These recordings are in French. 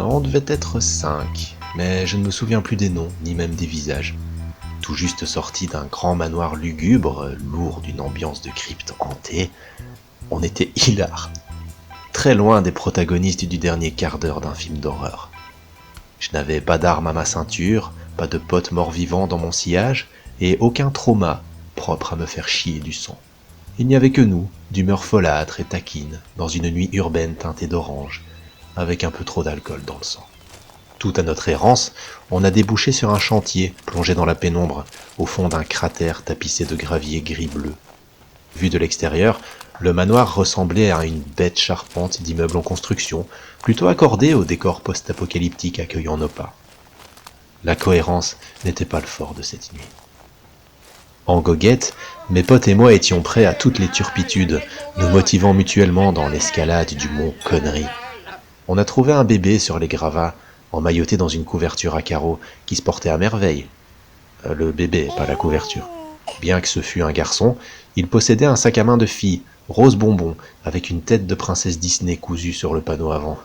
On devait être 5, mais je ne me souviens plus des noms, ni même des visages. Tout juste sortis d'un grand manoir lugubre, lourd d'une ambiance de crypte hantée, on était hilars, très loin des protagonistes du dernier quart d'heure d'un film d'horreur. Je n'avais pas d'arme à ma ceinture, pas de potes morts-vivants dans mon sillage, et aucun trauma propre à me faire chier du sang. Il n'y avait que nous, d'humeur folâtre et taquine, dans une nuit urbaine teintée d'orange, avec un peu trop d'alcool dans le sang. Tout à notre errance, on a débouché sur un chantier plongé dans la pénombre, au fond d'un cratère tapissé de gravier gris-bleu. Vu de l'extérieur, le manoir ressemblait à une bête charpente d'immeubles en construction, plutôt accordée au décor post-apocalyptique accueillant nos pas. La cohérence n'était pas le fort de cette nuit. En goguette, mes potes et moi étions prêts à toutes les turpitudes, nous motivant mutuellement dans l'escalade du mont Connerie. On a trouvé un bébé sur les gravats, emmailloté dans une couverture à carreaux qui se portait à merveille. Le bébé, pas la couverture. Bien que ce fût un garçon, il possédait un sac à main de fille, rose bonbon, avec une tête de princesse Disney cousue sur le panneau avant.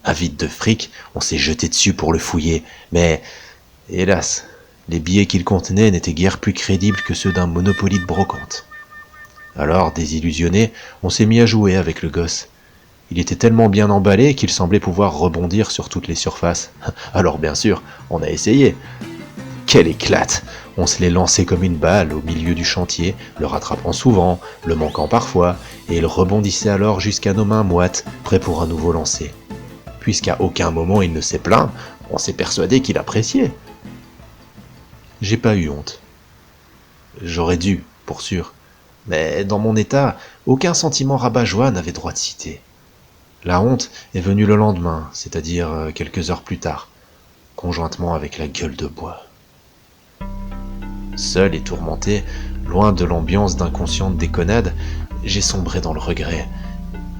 Avide de fric, on s'est jeté dessus pour le fouiller, mais, hélas, les billets qu'il contenait n'étaient guère plus crédibles que ceux d'un Monopoly de brocante. Alors, désillusionné, on s'est mis à jouer avec le gosse. Il était tellement bien emballé qu'il semblait pouvoir rebondir sur toutes les surfaces. Alors bien sûr, on a essayé. Quelle éclate! On se l'est lancé comme une balle au milieu du chantier, le rattrapant souvent, le manquant parfois, et il rebondissait alors jusqu'à nos mains moites, prêt pour un nouveau lancer. Puisqu'à aucun moment il ne s'est plaint, on s'est persuadé qu'il appréciait. J'ai pas eu honte. J'aurais dû, pour sûr. Mais dans mon état, aucun sentiment rabat-joie n'avait droit de citer. La honte est venue le lendemain, c'est-à-dire quelques heures plus tard, conjointement avec la gueule de bois. Seul et tourmenté, loin de l'ambiance d'inconsciente déconnade, j'ai sombré dans le regret,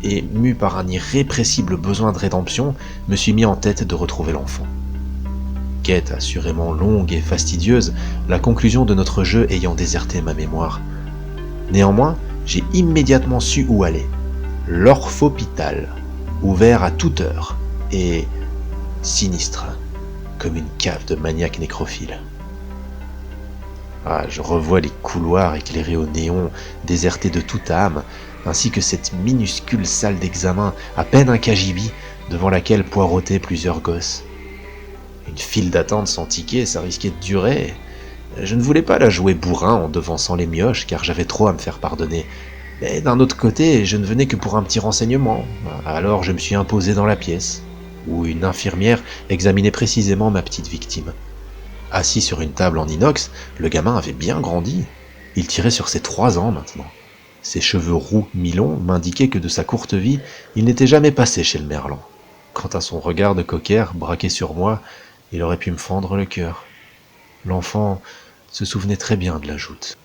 et, mu par un irrépressible besoin de rédemption, me suis mis en tête de retrouver l'enfant. Quête assurément longue et fastidieuse, la conclusion de notre jeu ayant déserté ma mémoire. Néanmoins, j'ai immédiatement su où aller. L'Orphopital, ouvert à toute heure, et sinistre, comme une cave de maniaque nécrophile. Je revois les couloirs éclairés au néon, désertés de toute âme, ainsi que cette minuscule salle d'examen, à peine un cagibi, devant laquelle poireautaient plusieurs gosses. Une file d'attente sans ticket, ça risquait de durer. Je ne voulais pas la jouer bourrin en devançant les mioches, car j'avais trop à me faire pardonner. Mais d'un autre côté, je ne venais que pour un petit renseignement. Alors je me suis imposé dans la pièce, où une infirmière examinait précisément ma petite victime. Assis sur une table en inox, le gamin avait bien grandi. Il tirait sur ses 3 ans maintenant. Ses cheveux roux mi-longs m'indiquaient que de sa courte vie, il n'était jamais passé chez le merlan. Quant à son regard de cocker braqué sur moi, il aurait pu me fendre le cœur. L'enfant se souvenait très bien de la joute.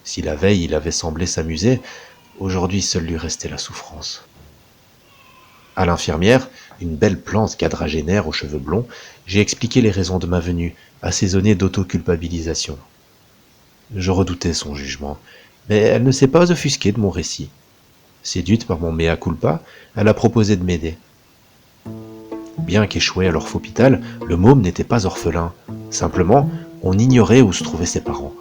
Si la veille il avait semblé s'amuser, aujourd'hui seul lui restait la souffrance. À l'infirmière, une belle plante quadragénaire aux cheveux blonds, j'ai expliqué les raisons de ma venue, assaisonnée d'autoculpabilisation. Je redoutais son jugement, mais elle ne s'est pas offusquée de mon récit. Séduite par mon mea culpa, elle a proposé de m'aider. Bien qu'échoué à l'orphopital, le môme n'était pas orphelin. Simplement, on ignorait où se trouvaient ses parents.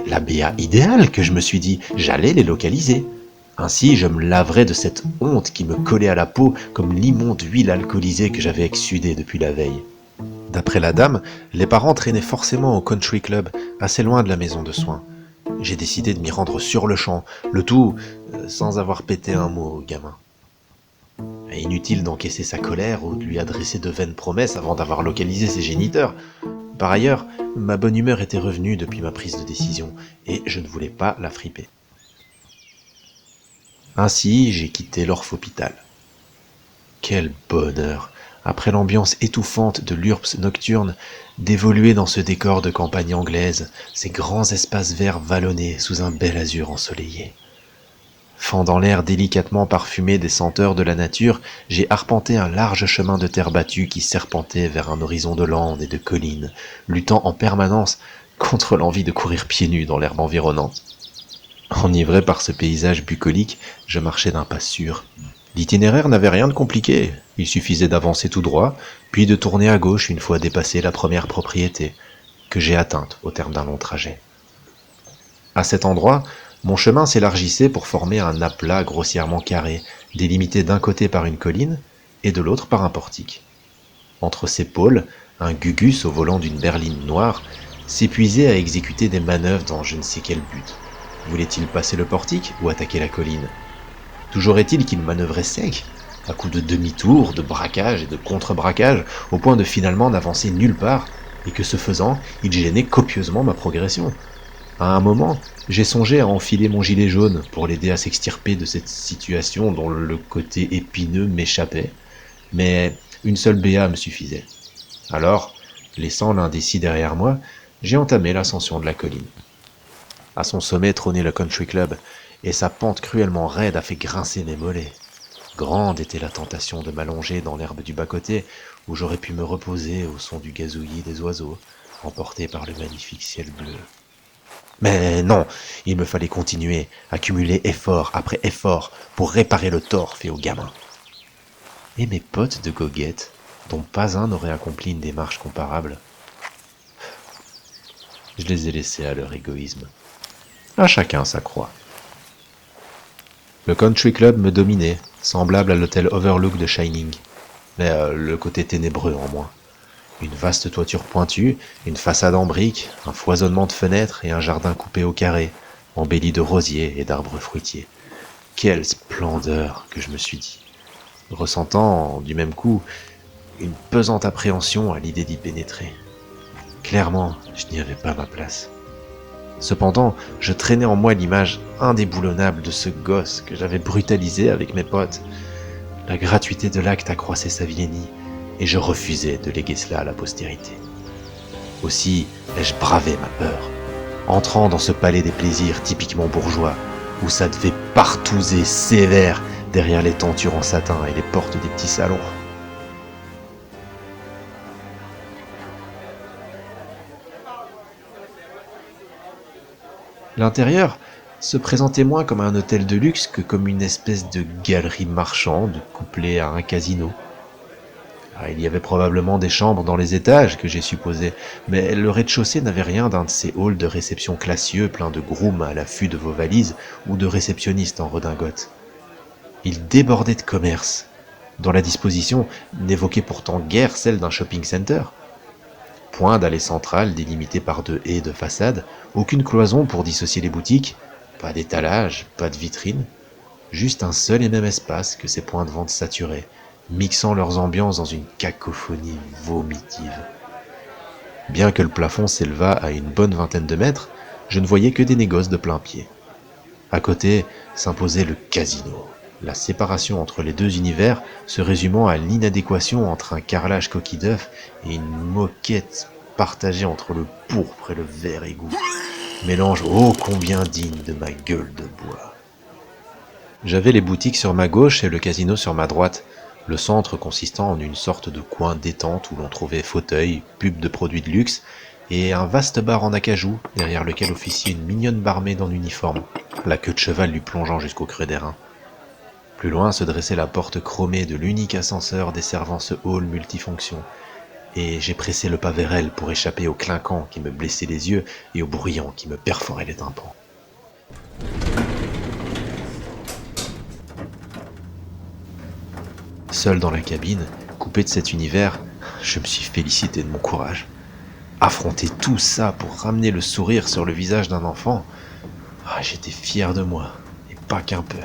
La béa idéale, que je me suis dit, j'allais les localiser. Ainsi, je me laverais de cette honte qui me collait à la peau comme l'immonde huile alcoolisée que j'avais exsudée depuis la veille. D'après la dame, les parents traînaient forcément au country club, assez loin de la maison de soins. J'ai décidé de m'y rendre sur le champ, le tout sans avoir pété un mot au gamin. Inutile d'encaisser sa colère ou de lui adresser de vaines promesses avant d'avoir localisé ses géniteurs. Par ailleurs, ma bonne humeur était revenue depuis ma prise de décision, et je ne voulais pas la friper. Ainsi, j'ai quitté l'orphopital. Quel bonheur, après l'ambiance étouffante de l'URPS nocturne, d'évoluer dans ce décor de campagne anglaise, ces grands espaces verts vallonnés sous un bel azur ensoleillé. Fendant l'air délicatement parfumé des senteurs de la nature, j'ai arpenté un large chemin de terre battue qui serpentait vers un horizon de landes et de collines, luttant en permanence contre l'envie de courir pieds nus dans l'herbe environnante. Enivré par ce paysage bucolique, je marchais d'un pas sûr. L'itinéraire n'avait rien de compliqué, il suffisait d'avancer tout droit, puis de tourner à gauche une fois dépassé la première propriété, que j'ai atteinte au terme d'un long trajet. À cet endroit, mon chemin s'élargissait pour former un aplat grossièrement carré, délimité d'un côté par une colline et de l'autre par un portique. Entre ces pôles, un Gugus au volant d'une berline noire s'épuisait à exécuter des manœuvres dans je ne sais quel but. Voulait-il passer le portique ou attaquer la colline? Toujours est-il qu'il manœuvrait sec, à coups de demi-tour, de braquage et de contre-braquage, au point de finalement n'avancer nulle part, et que ce faisant, il gênait copieusement ma progression. À un moment, j'ai songé à enfiler mon gilet jaune pour l'aider à s'extirper de cette situation dont le côté épineux m'échappait, mais une seule béa me suffisait. Alors, laissant l'indécis derrière moi, j'ai entamé l'ascension de la colline. À son sommet trônait le country club, et sa pente cruellement raide a fait grincer mes mollets. Grande était la tentation de m'allonger dans l'herbe du bas-côté, où j'aurais pu me reposer au son du gazouillis des oiseaux, emporté par le magnifique ciel bleu. Mais non, il me fallait continuer, accumuler effort après effort pour réparer le tort fait au gamin. Et mes potes de goguette, dont pas un n'aurait accompli une démarche comparable, je les ai laissés à leur égoïsme. À chacun sa croix. Le country club me dominait, semblable à l'hôtel Overlook de Shining, mais le côté ténébreux en moins. Une vaste toiture pointue, une façade en briques, un foisonnement de fenêtres et un jardin coupé au carré, embelli de rosiers et d'arbres fruitiers. Quelle splendeur, que je me suis dit, ressentant, du même coup, une pesante appréhension à l'idée d'y pénétrer. Clairement, je n'y avais pas ma place. Cependant, je traînais en moi l'image indéboulonnable de ce gosse que j'avais brutalisé avec mes potes. La gratuité de l'acte accroissait sa vilainie, et je refusais de léguer cela à la postérité. Aussi ai-je bravé ma peur, entrant dans ce palais des plaisirs typiquement bourgeois, où ça devait partouzer sévère derrière les tentures en satin et les portes des petits salons. L'intérieur se présentait moins comme un hôtel de luxe que comme une espèce de galerie marchande couplée à un casino. Il y avait probablement des chambres dans les étages, que j'ai supposé, mais le rez-de-chaussée n'avait rien d'un de ces halls de réception classieux pleins de grooms à l'affût de vos valises ou de réceptionnistes en redingote. Il débordait de commerce, dont la disposition n'évoquait pourtant guère celle d'un shopping center. Point d'allée centrale délimitée par deux haies de façade, aucune cloison pour dissocier les boutiques, pas d'étalage, pas de vitrine, juste un seul et même espace que ces points de vente saturaient, mixant leurs ambiances dans une cacophonie vomitive. Bien que le plafond s'élevât à une bonne vingtaine de mètres, je ne voyais que des négoces de plein pied. À côté s'imposait le casino, la séparation entre les deux univers se résumant à l'inadéquation entre un carrelage coquille d'œuf et une moquette partagée entre le pourpre et le vert égout, mélange ô combien digne de ma gueule de bois. J'avais les boutiques sur ma gauche et le casino sur ma droite, le centre consistant en une sorte de coin détente où l'on trouvait fauteuils, pubs de produits de luxe et un vaste bar en acajou derrière lequel officiait une mignonne barmaid en uniforme, la queue de cheval lui plongeant jusqu'au creux des reins. Plus loin se dressait la porte chromée de l'unique ascenseur desservant ce hall multifonction, et j'ai pressé le pas vers elle pour échapper au clinquant qui me blessait les yeux et au bruyant qui me perforait les tympans. Seul dans la cabine, coupé de cet univers, je me suis félicité de mon courage. Affronter tout ça pour ramener le sourire sur le visage d'un enfant, j'étais fier de moi, et pas qu'un peu.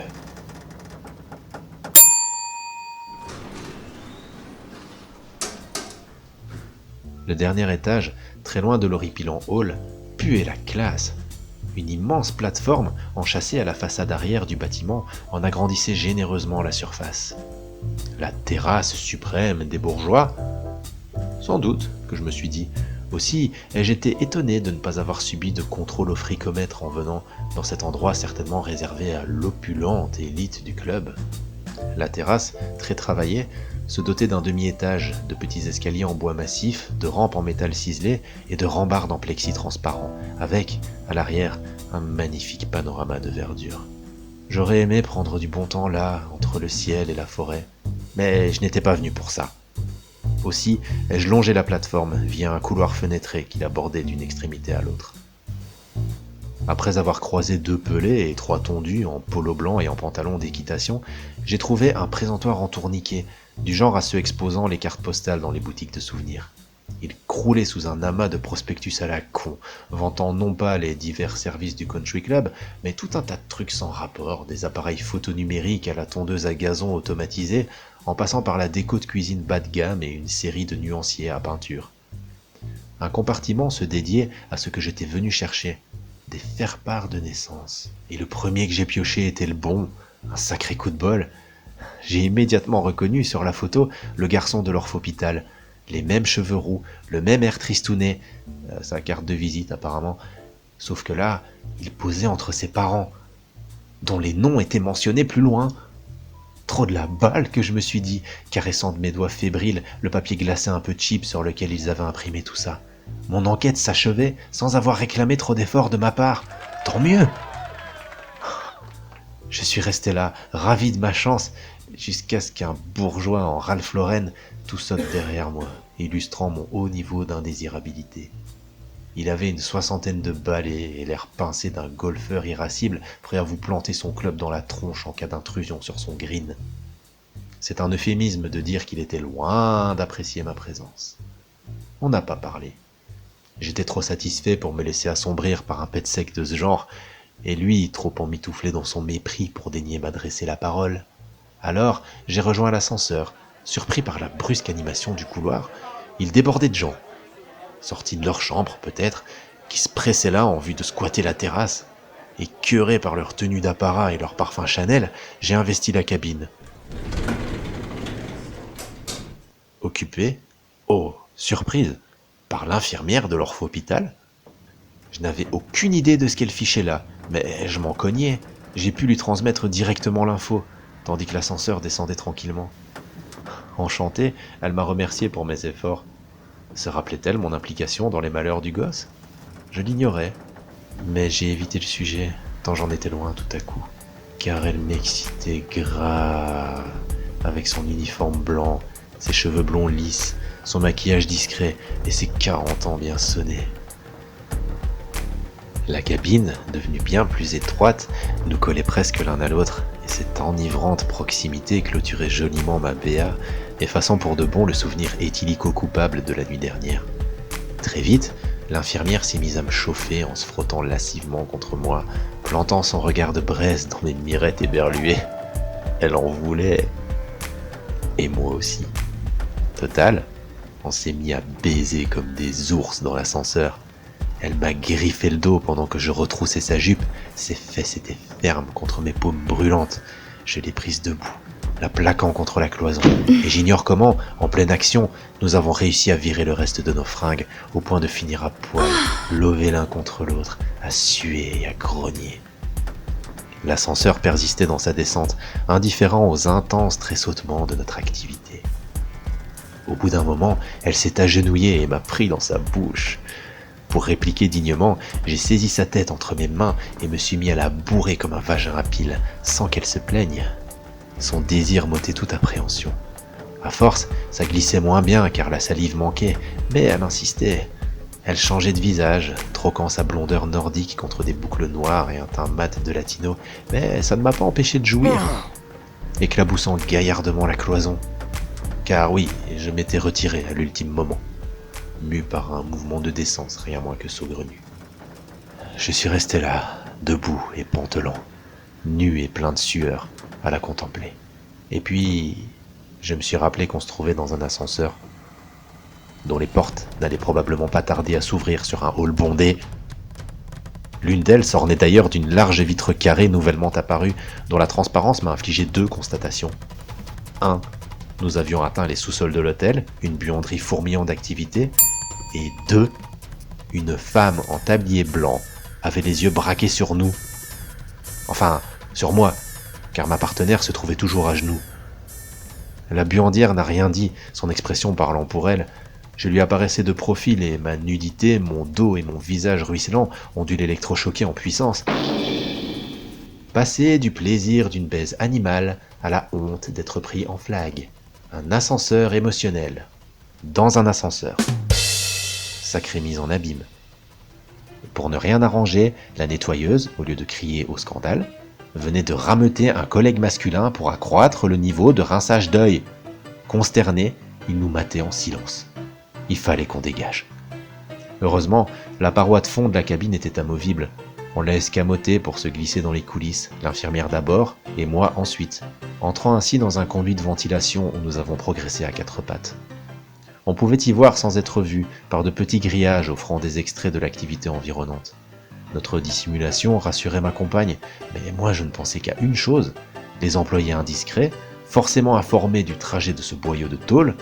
Le dernier étage, très loin de l'horripilant hall, puait la classe. Une immense plateforme, enchâssée à la façade arrière du bâtiment, en agrandissait généreusement la surface. La terrasse suprême des bourgeois? Sans doute, que je me suis dit. Aussi ai-je été étonné de ne pas avoir subi de contrôle au fricomètre en venant dans cet endroit certainement réservé à l'opulente élite du club. La terrasse, très travaillée, se dotait d'un demi-étage, de petits escaliers en bois massif, de rampes en métal ciselé et de rambardes en plexi transparent, avec, à l'arrière, un magnifique panorama de verdure. J'aurais aimé prendre du bon temps là, entre le ciel et la forêt, mais je n'étais pas venu pour ça. Aussi, ai-je longé la plateforme via un couloir fenêtré qui la bordait d'une extrémité à l'autre. Après avoir croisé 2 pelés et 3 tondus en polo blanc et en pantalon d'équitation, j'ai trouvé un présentoir en tourniquet, du genre à ceux exposant les cartes postales dans les boutiques de souvenirs. Il croulait sous un amas de prospectus à la con, vantant non pas les divers services du country club, mais tout un tas de trucs sans rapport, des appareils photonumériques à la tondeuse à gazon automatisée, en passant par la déco de cuisine bas de gamme et une série de nuanciers à peinture. Un compartiment se dédiait à ce que j'étais venu chercher, des faire-part de naissance. Et le premier que j'ai pioché était le bon, un sacré coup de bol. J'ai immédiatement reconnu sur la photo le garçon de l'orphopital, les mêmes cheveux roux, le même air tristounet, sa carte de visite apparemment, sauf que là, il posait entre ses parents, dont les noms étaient mentionnés plus loin. Trop de la balle que je me suis dit, caressant de mes doigts fébriles le papier glacé un peu cheap sur lequel ils avaient imprimé tout ça. Mon enquête s'achevait sans avoir réclamé trop d'efforts de ma part. Tant mieux! Je suis resté là, ravi de ma chance, jusqu'à ce qu'un bourgeois en Ralph Lauren tout saute derrière moi, illustrant mon haut niveau d'indésirabilité. Il avait une 60aine de balais et l'air pincé d'un golfeur irascible prêt à vous planter son club dans la tronche en cas d'intrusion sur son green. C'est un euphémisme de dire qu'il était loin d'apprécier ma présence. On n'a pas parlé. J'étais trop satisfait pour me laisser assombrir par un pet sec de ce genre, et lui trop emmitouflé dans son mépris pour daigner m'adresser la parole. Alors, j'ai rejoint l'ascenseur. Surpris par la brusque animation du couloir, il débordait de gens. Sortis de leur chambre, peut-être, qui se pressaient là en vue de squatter la terrasse. Écœuré par leur tenue d'apparat et leur parfum Chanel, j'ai investi la cabine. Occupé, oh, surprise, par l'infirmière de l'orphopital. Je n'avais aucune idée de ce qu'elle fichait là, mais je m'en cognais. J'ai pu lui transmettre directement l'info, tandis que l'ascenseur descendait tranquillement. Enchantée, elle m'a remercié pour mes efforts. Se rappelait-elle mon implication dans les malheurs du gosse? Je l'ignorais, mais j'ai évité le sujet, tant j'en étais loin tout à coup, car elle m'excitait grave, avec son uniforme blanc, ses cheveux blonds lisses, son maquillage discret et ses 40 ans bien sonnés. La cabine, devenue bien plus étroite, nous collait presque l'un à l'autre, et cette enivrante proximité clôturait joliment ma BA, effaçant pour de bon le souvenir éthylico-coupable de la nuit dernière. Très vite, l'infirmière s'est mise à me chauffer en se frottant lascivement contre moi, plantant son regard de braise dans mes mirettes éberluées. Elle en voulait. Et moi aussi. Total, on s'est mis à baiser comme des ours dans l'ascenseur. Elle m'a griffé le dos pendant que je retroussais sa jupe. Ses fesses étaient fermes contre mes paumes brûlantes. Je l'ai prise debout, la plaquant contre la cloison. Et j'ignore comment, en pleine action, nous avons réussi à virer le reste de nos fringues, au point de finir à poil, lovés l'un contre l'autre, à suer et à grogner. L'ascenseur persistait dans sa descente, indifférent aux intenses tressautements de notre activité. Au bout d'un moment, elle s'est agenouillée et m'a pris dans sa bouche. Pour répliquer dignement, j'ai saisi sa tête entre mes mains et me suis mis à la bourrer comme un vagin à pile, sans qu'elle se plaigne. Son désir m'ôtait toute appréhension. À force, ça glissait moins bien car la salive manquait, mais elle insistait. Elle changeait de visage, troquant sa blondeur nordique contre des boucles noires et un teint mat de latino, mais ça ne m'a pas empêché de jouir, éclaboussant gaillardement la cloison. Car oui, je m'étais retiré à l'ultime moment, mu par un mouvement de décence rien moins que saugrenu. Je suis resté là, debout et pantelant, nu et plein de sueur, à la contempler. Et puis, je me suis rappelé qu'on se trouvait dans un ascenseur, dont les portes n'allaient probablement pas tarder à s'ouvrir sur un hall bondé. L'une d'elles s'ornait d'ailleurs d'une large vitre carrée nouvellement apparue, dont la transparence m'a infligé 2 constatations. 1. Nous avions atteint les sous-sols de l'hôtel, une buanderie fourmillant d'activité. Et 2. Une femme en tablier blanc avait les yeux braqués sur nous. Enfin, sur moi, car ma partenaire se trouvait toujours à genoux. La buandière n'a rien dit, son expression parlant pour elle. Je lui apparaissais de profil et ma nudité, mon dos et mon visage ruisselant ont dû l'électrochoquer en puissance. Passer du plaisir d'une baise animale à la honte d'être pris en flag. Un ascenseur émotionnel. Dans un ascenseur. Sacrée mise en abîme. Pour ne rien arranger, la nettoyeuse, au lieu de crier au scandale, venait de rameuter un collègue masculin pour accroître le niveau de rinçage d'œil. Consterné, il nous matait en silence. Il fallait qu'on dégage. Heureusement, la paroi de fond de la cabine était amovible. On l'a escamoté pour se glisser dans les coulisses, l'infirmière d'abord et moi ensuite, entrant ainsi dans un conduit de ventilation où nous avons progressé à quatre pattes. On pouvait y voir sans être vu par de petits grillages offrant des extraits de l'activité environnante. Notre dissimulation rassurait ma compagne, mais moi je ne pensais qu'à une chose, les employés indiscrets, forcément informés du trajet de ce boyau de tôle,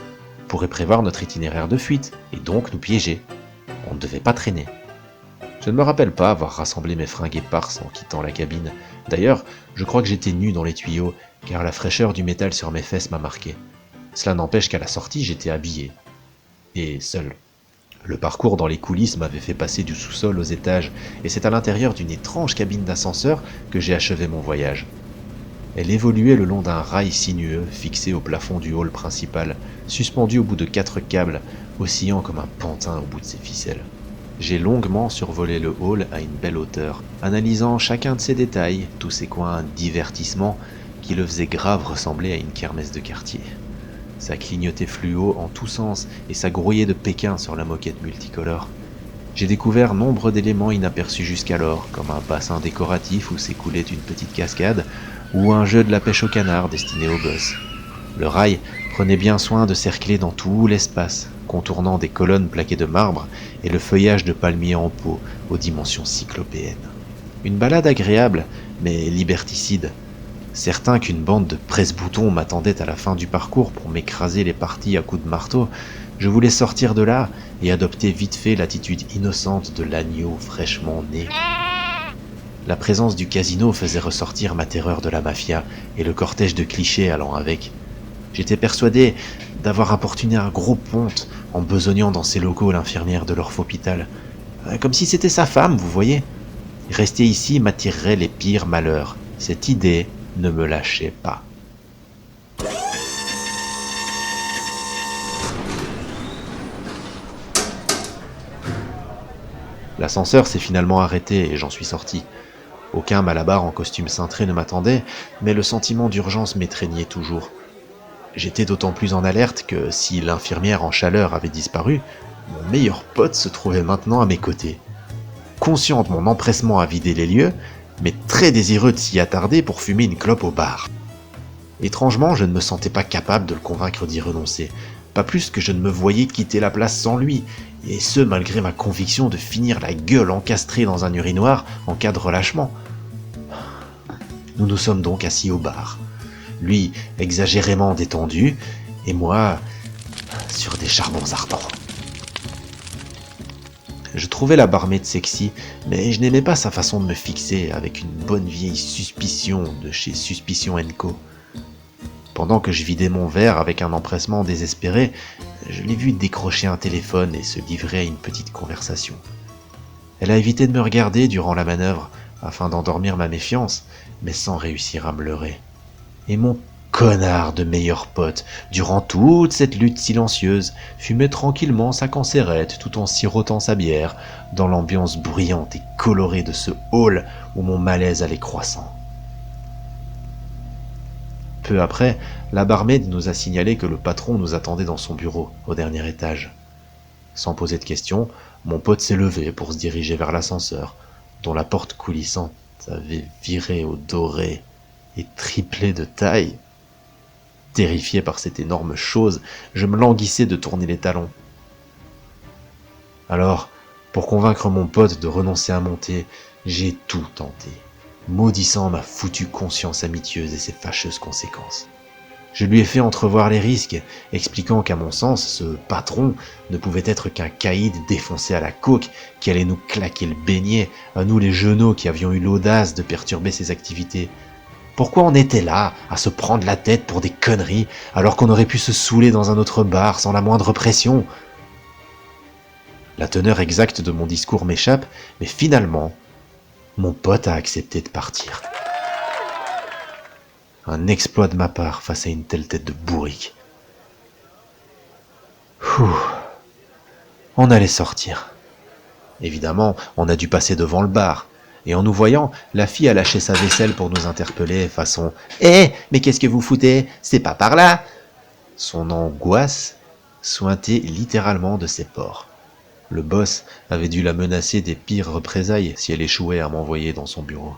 pourraient prévoir notre itinéraire de fuite et donc nous piéger. On ne devait pas traîner. Je ne me rappelle pas avoir rassemblé mes fringues éparses en quittant la cabine. D'ailleurs, je crois que j'étais nu dans les tuyaux, car la fraîcheur du métal sur mes fesses m'a marqué. Cela n'empêche qu'à la sortie, j'étais habillé. Et seul. Le parcours dans les coulisses m'avait fait passer du sous-sol aux étages, et c'est à l'intérieur d'une étrange cabine d'ascenseur que j'ai achevé mon voyage. Elle évoluait le long d'un rail sinueux fixé au plafond du hall principal, suspendu au bout de 4 câbles, oscillant comme un pantin au bout de ses ficelles. J'ai longuement survolé le hall à une belle hauteur, analysant chacun de ses détails, tous ces coins divertissement qui le faisaient grave ressembler à une kermesse de quartier. Ça clignotait fluo en tous sens et ça grouillait de Pékin sur la moquette multicolore. J'ai découvert nombre d'éléments inaperçus jusqu'alors, comme un bassin décoratif où s'écoulait une petite cascade, ou un jeu de la pêche au canard destiné aux gosses. Le rail prenait bien soin de cercler dans tout l'espace, contournant des colonnes plaquées de marbre et le feuillage de palmiers en pot aux dimensions cyclopéennes. Une balade agréable, mais liberticide. Certain qu'une bande de presse-boutons m'attendait à la fin du parcours pour m'écraser les parties à coups de marteau, je voulais sortir de là et adopter vite fait l'attitude innocente de l'agneau fraîchement né. La présence du casino faisait ressortir ma terreur de la mafia et le cortège de clichés allant avec. J'étais persuadé d'avoir importuné un gros ponte en besognant dans ses locaux l'infirmière de l'orphopital. Comme si c'était sa femme, vous voyez. Rester ici m'attirerait les pires malheurs. Cette idée ne me lâchait pas. L'ascenseur s'est finalement arrêté et j'en suis sorti. Aucun malabar en costume cintré ne m'attendait, mais le sentiment d'urgence m'étreignait toujours. J'étais d'autant plus en alerte que si l'infirmière en chaleur avait disparu, mon meilleur pote se trouvait maintenant à mes côtés. Conscient de mon empressement à vider les lieux, mais très désireux de s'y attarder pour fumer une clope au bar. Étrangement, je ne me sentais pas capable de le convaincre d'y renoncer, pas plus que je ne me voyais quitter la place sans lui, et ce malgré ma conviction de finir la gueule encastrée dans un urinoir en cas de relâchement. Nous nous sommes donc assis au bar. Lui exagérément détendu, et moi sur des charbons ardents. Je trouvais la barmaid sexy, mais je n'aimais pas sa façon de me fixer avec une bonne vieille suspicion de chez Suspicion & Co. Pendant que je vidais mon verre avec un empressement désespéré, je l'ai vue décrocher un téléphone et se livrer à une petite conversation. Elle a évité de me regarder durant la manœuvre afin d'endormir ma méfiance, mais sans réussir à me leurrer. Et mon connard de meilleur pote, durant toute cette lutte silencieuse, fumait tranquillement sa cancérette tout en sirotant sa bière, dans l'ambiance bruyante et colorée de ce hall où mon malaise allait croissant. Peu après, la barmaid nous a signalé que le patron nous attendait dans son bureau, au dernier étage. Sans poser de questions, mon pote s'est levé pour se diriger vers l'ascenseur, dont la porte coulissante avait viré au doré et triplé de taille. Terrifié par cette énorme chose, je me languissais de tourner les talons. Alors, pour convaincre mon pote de renoncer à monter, j'ai tout tenté, maudissant ma foutue conscience amiteuse et ses fâcheuses conséquences. Je lui ai fait entrevoir les risques, expliquant qu'à mon sens, ce patron ne pouvait être qu'un caïd défoncé à la coke qui allait nous claquer le beignet, à nous les genoux qui avions eu l'audace de perturber ses activités. Pourquoi on était là, à se prendre la tête pour des conneries, alors qu'on aurait pu se saouler dans un autre bar sans la moindre pression ? La teneur exacte de mon discours m'échappe, mais finalement, mon pote a accepté de partir. Un exploit de ma part face à une telle tête de bourrique. Ouh. On allait sortir. Évidemment, on a dû passer devant le bar. Et en nous voyant, la fille a lâché sa vaisselle pour nous interpeller, façon « Eh, mais qu'est-ce que vous foutez? C'est pas par là !» Son angoisse suintait littéralement de ses pores. Le boss avait dû la menacer des pires représailles si elle échouait à m'envoyer dans son bureau.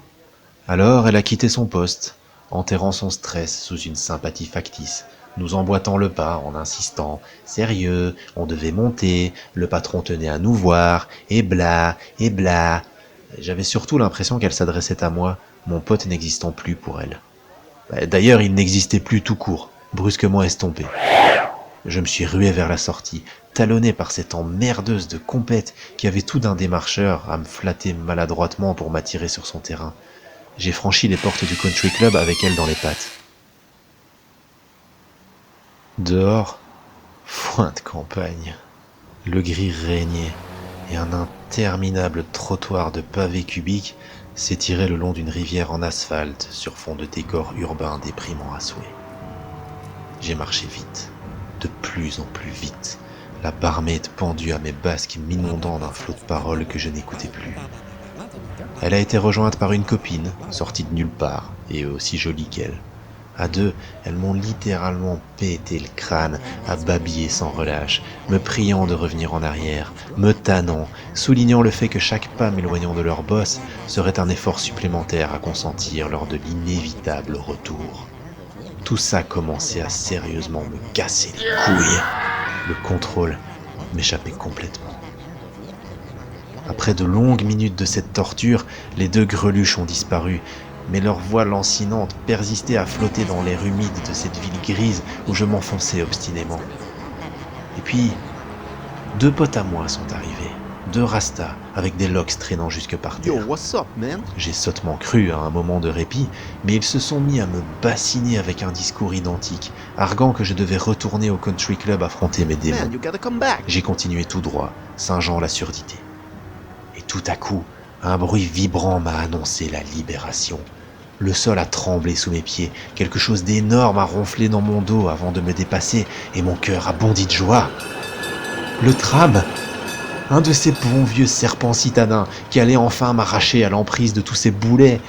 Alors elle a quitté son poste, enterrant son stress sous une sympathie factice, nous emboîtant le pas en insistant « Sérieux, on devait monter, le patron tenait à nous voir, et bla, et bla ». J'avais surtout l'impression qu'elle s'adressait à moi, mon pote n'existant plus pour elle. D'ailleurs, il n'existait plus tout court, brusquement estompé. Je me suis rué vers la sortie, talonné par cette emmerdeuse de compète qui avait tout d'un démarcheur à me flatter maladroitement pour m'attirer sur son terrain. J'ai franchi les portes du country club avec elle dans les pattes. Dehors, foin de campagne. Le gris régnait et un interminable trottoir de pavés cubiques s'étirait le long d'une rivière en asphalte sur fond de décor urbain déprimant à souhait. J'ai marché vite, de plus en plus vite, la barmaid pendue à mes basques m'inondant d'un flot de paroles que je n'écoutais plus. Elle a été rejointe par une copine, sortie de nulle part, et aussi jolie qu'elle. À deux, elles m'ont littéralement pété le crâne, à babiller sans relâche, me priant de revenir en arrière, me tannant, soulignant le fait que chaque pas m'éloignant de leur boss serait un effort supplémentaire à consentir lors de l'inévitable retour. Tout ça commençait à sérieusement me casser les couilles. Le contrôle m'échappait complètement. Après de longues minutes de cette torture, les deux greluches ont disparu, mais leur voix lancinante persistait à flotter dans l'air humide de cette ville grise où je m'enfonçais obstinément. Et puis, deux potes à moi sont arrivés, deux rastas, avec des locks traînant jusque par terre. Yo, what's up, man? J'ai sottement cru à un moment de répit, mais ils se sont mis à me bassiner avec un discours identique, arguant que je devais retourner au country club affronter mes démons. Man, you gotta come back. J'ai continué tout droit, singeant la surdité. Et tout à coup, un bruit vibrant m'a annoncé la libération. Le sol a tremblé sous mes pieds, quelque chose d'énorme a ronflé dans mon dos avant de me dépasser, et mon cœur a bondi de joie. Le tram! Un de ces bons vieux serpents citadins qui allait enfin m'arracher à l'emprise de tous ces boulets.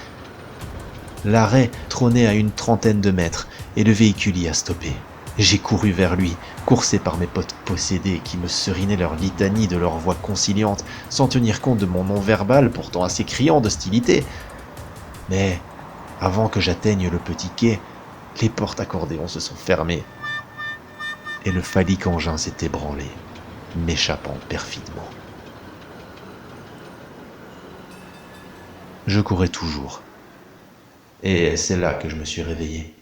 L'arrêt trônait à une trentaine de mètres, et le véhicule y a stoppé. J'ai couru vers lui, coursé par mes potes possédés qui me serinaient leur litanie de leur voix conciliante, sans tenir compte de mon non-verbal pourtant assez criant d'hostilité. Mais, avant que j'atteigne le petit quai, les portes accordéon se sont fermées, et le phallique engin s'est ébranlé, m'échappant perfidement. Je courais toujours, et c'est là que je me suis réveillé.